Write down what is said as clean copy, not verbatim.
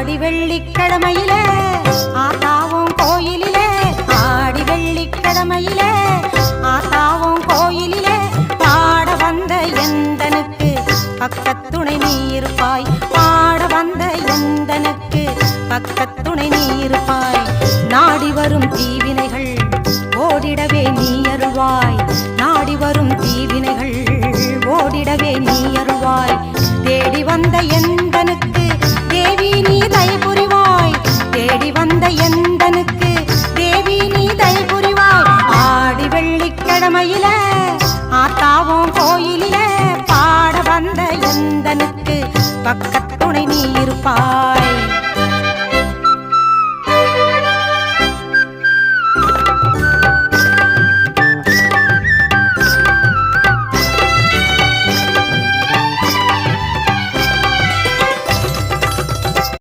ஆடி வெள்ளிக்கிழமையிலே ஆத்தாவும் கோயிலிலே, ஆடி வெள்ளிக்கிழமையிலே ஆத்தாவும் கோயிலிலே பாட வந்த எந்தனுக்கு பக்கத்துணை நீ இருப்பாய், பாட வந்த எந்தனுக்கு பக்கத்துணை நீ இருப்பாய். நாடி வரும் தீவினைகள் ஓடிடவே நீ அருள்வாய், நாடி வரும் தீவினைகள் ஓடிடவே நீ அருள்வாய். தேடி வந்த எந்தனுக்கு தேவி நீ தயை புரிவாய், தேடி வந்த எந்தனுக்கு தேவி நீ தயை புரிவாய். ஆடி வெள்ளிக்கிழமையிலே ஆத்தாவும் கோயிலிலே பாட வந்த எந்தனுக்கு பக்கத்துணை நீ இருப்பாய்.